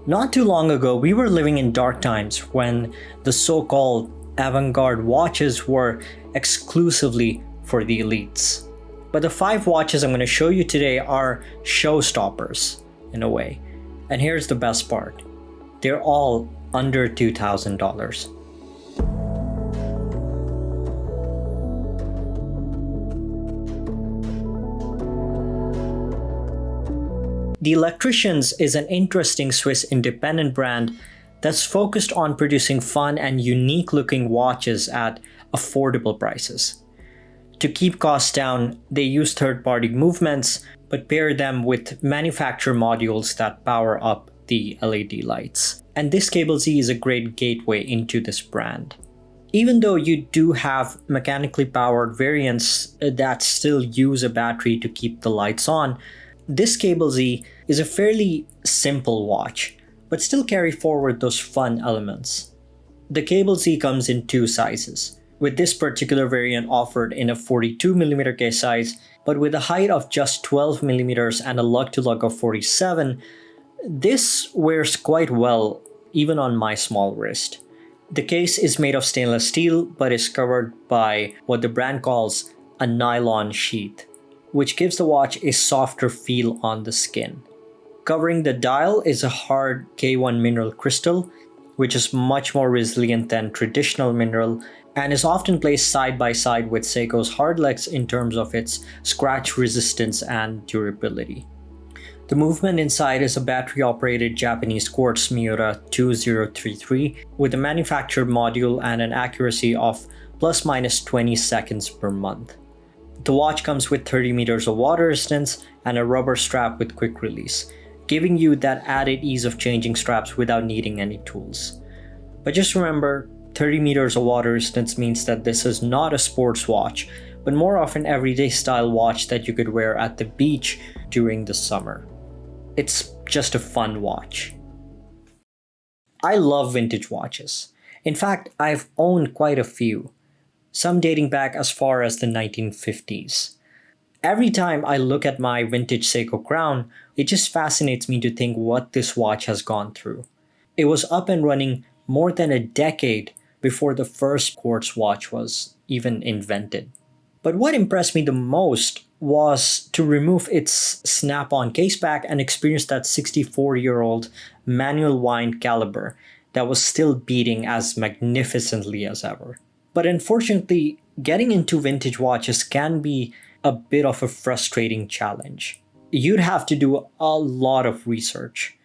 Not too long ago, we were living in dark times when the so-called avant-garde watches were exclusively for the elites. But the 5 watches I'm going to show you today are showstoppers, in a way. And here's the best part. They're all under $2,000. The Electricians is an interesting Swiss independent brand that's focused on producing fun and unique looking watches at affordable prices. To keep costs down, they use third-party movements but pair them with manufacturer modules that power up the LED lights. And this Cable Z is a great gateway into this brand. Even though you do have mechanically powered variants that still use a battery to keep the lights on, this Cable Z is a fairly simple watch, but still carry forward those fun elements. The Cable Z comes in 2 sizes, with this particular variant offered in a 42mm case size, but with a height of just 12mm and a lug-to-lug of 47, this wears quite well even on my small wrist. The case is made of stainless steel, but is covered by what the brand calls a nylon sheath, which gives the watch a softer feel on the skin. Covering the dial is a hard K1 mineral crystal, which is much more resilient than traditional mineral and is often placed side by side with Seiko's Hardlex in terms of its scratch resistance and durability. The movement inside is a battery-operated Japanese quartz Miura 2033 with a manufactured module and an accuracy of plus-minus 20 seconds per month. The watch comes with 30 meters of water resistance and a rubber strap with quick release, giving you that added ease of changing straps without needing any tools. But just remember, 30 meters of water resistance means that this is not a sports watch, but more of an everyday style watch that you could wear at the beach during the summer. It's just a fun watch. I love vintage watches. In fact, I've owned quite a few, some dating back as far as the 1950s. Every time I look at my vintage Seiko crown, it just fascinates me to think what this watch has gone through. It was up and running more than a decade before the first quartz watch was even invented. But what impressed me the most was to remove its snap-on case back and experience that 64-year-old manual wind caliber that was still beating as magnificently as ever. But unfortunately, getting into vintage watches can be a bit of a frustrating challenge. You'd have to do a lot of research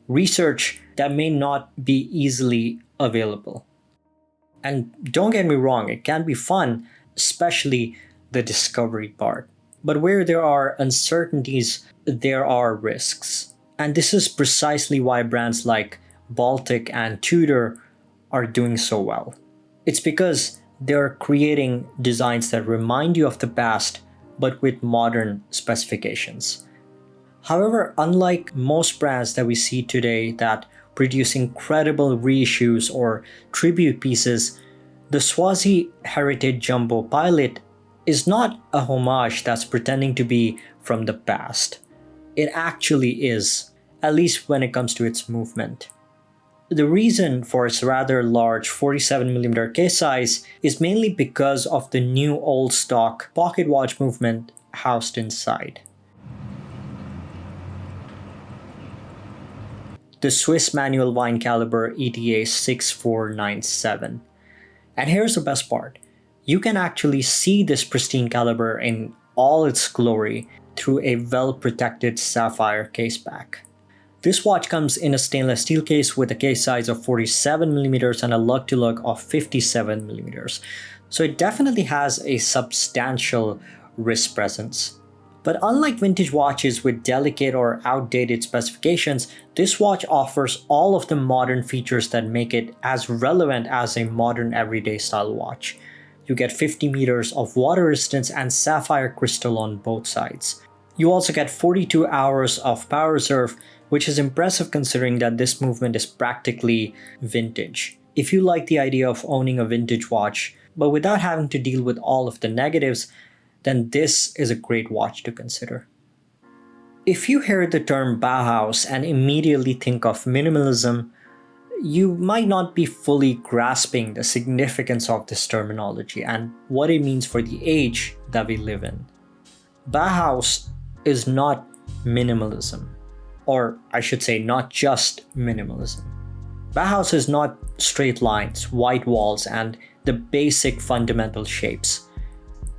that may not be easily available. And don't get me wrong, it can be fun, especially the discovery part. But where there are uncertainties, there are risks. And this is precisely why brands like Baltic and Tudor are doing so well. It's because they're creating designs that remind you of the past, but with modern specifications. However, unlike most brands that we see today that produce incredible reissues or tribute pieces, the Swazi Heritage Jumbo Pilot is not a homage that's pretending to be from the past. It actually is, at least when it comes to its movement. The reason for its rather large 47mm case size is mainly because of the new old stock pocket watch movement housed inside. The Swiss manual wind caliber ETA 6497. And here's the best part. You can actually see this pristine caliber in all its glory through a well-protected sapphire caseback. This watch comes in a stainless steel case with a case size of 47mm and a lug-to-lug of 57mm. So it definitely has a substantial wrist presence. But unlike vintage watches with delicate or outdated specifications, this watch offers all of the modern features that make it as relevant as a modern everyday style watch. You get 50 meters of water resistance and sapphire crystal on both sides. You also get 42 hours of power reserve, which is impressive considering that this movement is practically vintage. If you like the idea of owning a vintage watch, but without having to deal with all of the negatives, then this is a great watch to consider. If you hear the term Bauhaus and immediately think of minimalism, you might not be fully grasping the significance of this terminology and what it means for the age that we live in. Bauhaus is not minimalism, or I should say, not just minimalism. Bauhaus is not straight lines, white walls, and the basic fundamental shapes.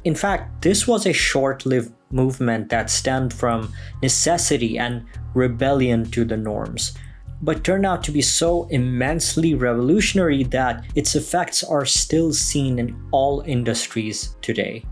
In fact, this was a short-lived movement that stemmed from necessity and rebellion to the norms, but turned out to be so immensely revolutionary that its effects are still seen in all industries today.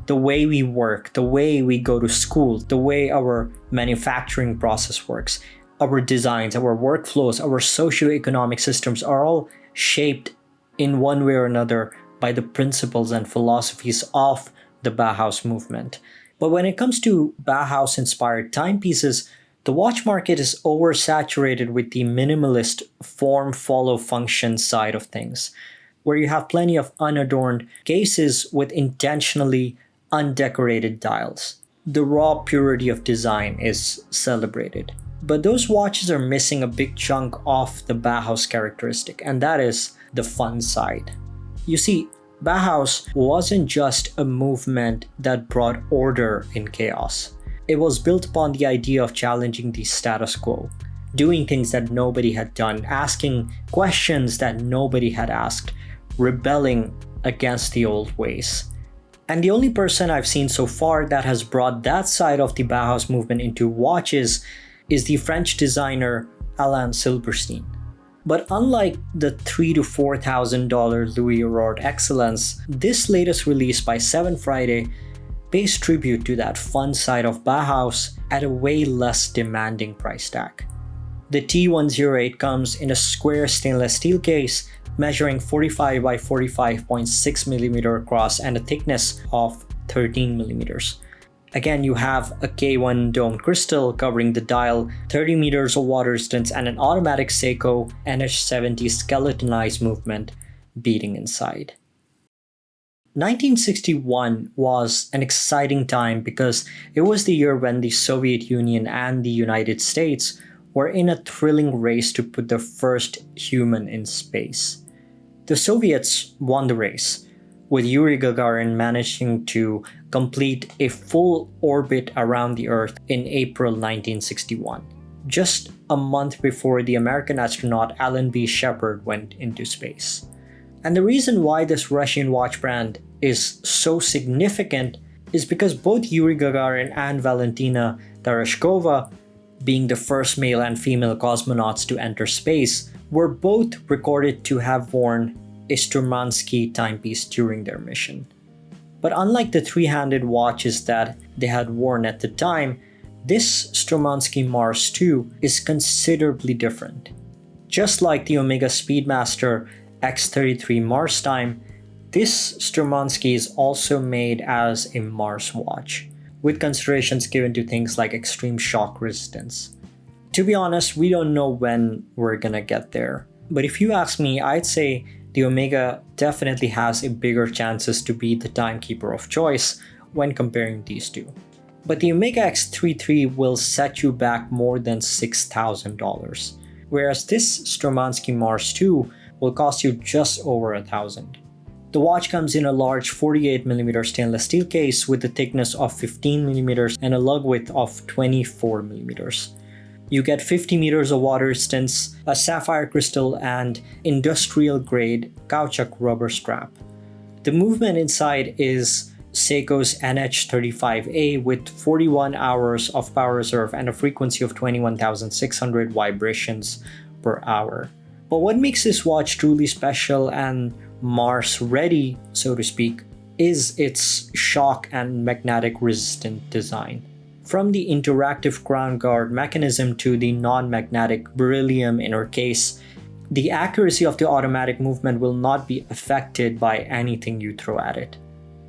The way we work, the way we go to school, the way our manufacturing process works, our designs, our workflows, our socioeconomic systems are all shaped in one way or another by the principles and philosophies of the Bauhaus movement. But when it comes to Bauhaus-inspired timepieces, the watch market is oversaturated with the minimalist form-follow-function side of things, where you have plenty of unadorned cases with intentionally undecorated dials. The raw purity of design is celebrated. But those watches are missing a big chunk of the Bauhaus characteristic, and that is the fun side. You see, Bauhaus wasn't just a movement that brought order in chaos. It was built upon the idea of challenging the status quo, doing things that nobody had done, asking questions that nobody had asked, rebelling against the old ways. And the only person I've seen so far that has brought that side of the Bauhaus movement into watches is the French designer Alain Silberstein. But unlike the $3,000 to $4,000 Louis Aurore Excellence, this latest release by 7 Friday pays tribute to that fun side of Bauhaus at a way less demanding price tag. The T108 comes in a square stainless steel case measuring 45 by 45.6mm across and a thickness of 13mm. Again, you have a K1 domed crystal covering the dial, 30 meters of water resistance, and an automatic Seiko NH70 skeletonized movement beating inside. 1961 was an exciting time because it was the year when the Soviet Union and the United States were in a thrilling race to put the first human in space. The Soviets won the race, with Yuri Gagarin managing to complete a full orbit around the Earth in April 1961, just a month before the American astronaut Alan B. Shepard went into space. And the reason why this Russian watch brand is so significant is because both Yuri Gagarin and Valentina Tereshkova, being the first male and female cosmonauts to enter space, were both recorded to have worn a Stromansky timepiece during their mission. But unlike the three-handed watches that they had worn at the time, this Stromansky Mars 2 is considerably different. Just like the Omega Speedmaster X33 Mars time, this Stromansky is also made as a Mars watch, with considerations given to things like extreme shock resistance. To be honest, we don't know when we're gonna get there. But if you ask me, I'd say the Omega definitely has a bigger chances to be the timekeeper of choice when comparing these two. But the Omega X33 will set you back more than $6,000, whereas this Stromansky Mars 2 will cost you just over $1,000. The watch comes in a large 48mm stainless steel case with a thickness of 15mm and a lug width of 24mm. You get 50 meters of water resistance, a sapphire crystal, and industrial-grade caoutchouc rubber strap. The movement inside is Seiko's NH35A with 41 hours of power reserve and a frequency of 21,600 vibrations per hour. But what makes this watch truly special and Mars-ready, so to speak, is its shock and magnetic resistant design. From the interactive crown guard mechanism to the non-magnetic beryllium inner case, the accuracy of the automatic movement will not be affected by anything you throw at it.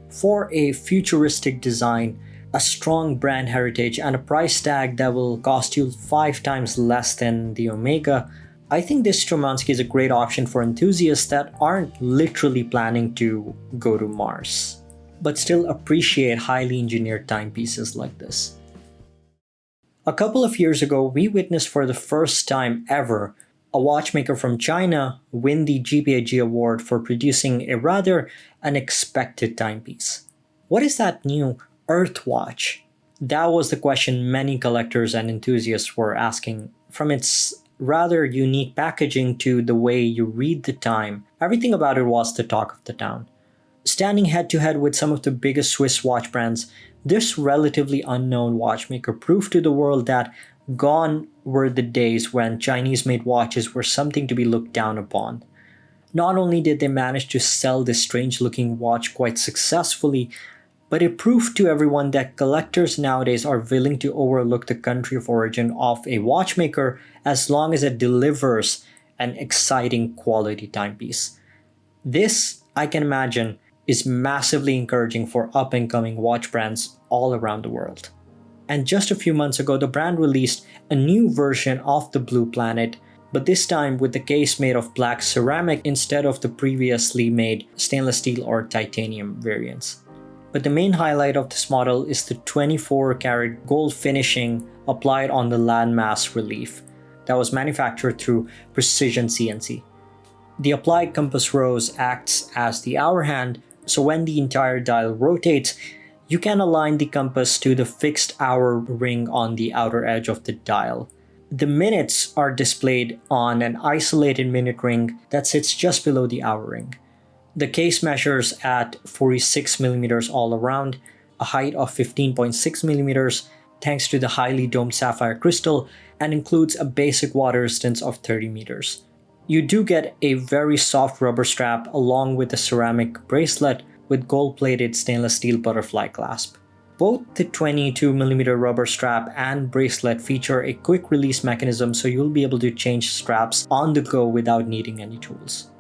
For a futuristic design, a strong brand heritage, and a price tag that will cost you 5 times less than the Omega, I think this Stromansky is a great option for enthusiasts that aren't literally planning to go to Mars, but still appreciate highly engineered timepieces like this. A couple of years ago, we witnessed for the first time ever a watchmaker from China win the GPAG award for producing a rather unexpected timepiece. What is that new Earthwatch? That was the question many collectors and enthusiasts were asking. From its rather unique packaging to the way you read the time, everything about it was the talk of the town. Standing head to head with some of the biggest Swiss watch brands, this relatively unknown watchmaker proved to the world that gone were the days when Chinese-made watches were something to be looked down upon. Not only did they manage to sell this strange-looking watch quite successfully, but it proved to everyone that collectors nowadays are willing to overlook the country of origin of a watchmaker as long as it delivers an exciting quality timepiece. This, I can imagine, is massively encouraging for up-and-coming watch brands all around the world. And just a few months ago, the brand released a new version of the Blue Planet, but this time with the case made of black ceramic instead of the previously made stainless steel or titanium variants. But the main highlight of this model is the 24-karat gold finishing applied on the landmass relief that was manufactured through precision CNC. The applied compass rose acts as the hour hand, so when the entire dial rotates, you can align the compass to the fixed hour ring on the outer edge of the dial. The minutes are displayed on an isolated minute ring that sits just below the hour ring. The case measures at 46mm all around, a height of 15.6mm thanks to the highly domed sapphire crystal, and includes a basic water resistance of 30 meters. You do get a very soft rubber strap along with a ceramic bracelet with gold-plated stainless steel butterfly clasp. Both the 22mm rubber strap and bracelet feature a quick release mechanism, so you'll be able to change straps on the go without needing any tools.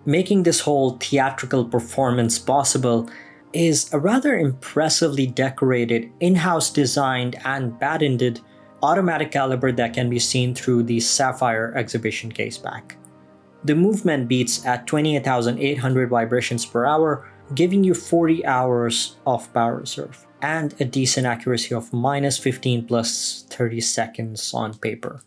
Making this whole theatrical performance possible is a rather impressively decorated, in-house designed and patented automatic caliber that can be seen through the sapphire exhibition case back. The movement beats at 28,800 vibrations per hour, giving you 40 hours of power reserve and a decent accuracy of -15 plus 30 seconds on paper.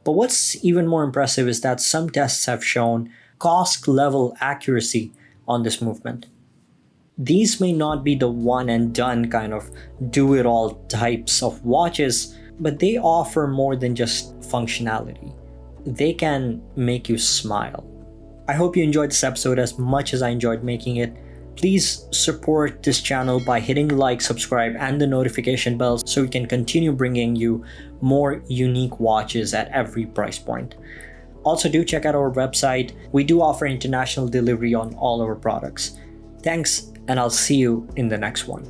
But what's even more impressive is that some tests have shown cost level accuracy on this movement. These may not be the one and done kind of do-it-all types of watches, but they offer more than just functionality. They can make you smile. I hope you enjoyed this episode as much as I enjoyed making it. Please support this channel by hitting like, subscribe, and the notification bell so we can continue bringing you more unique watches at every price point. Also, do check out our website. We do offer international delivery on all our products. Thanks, and I'll see you in the next one.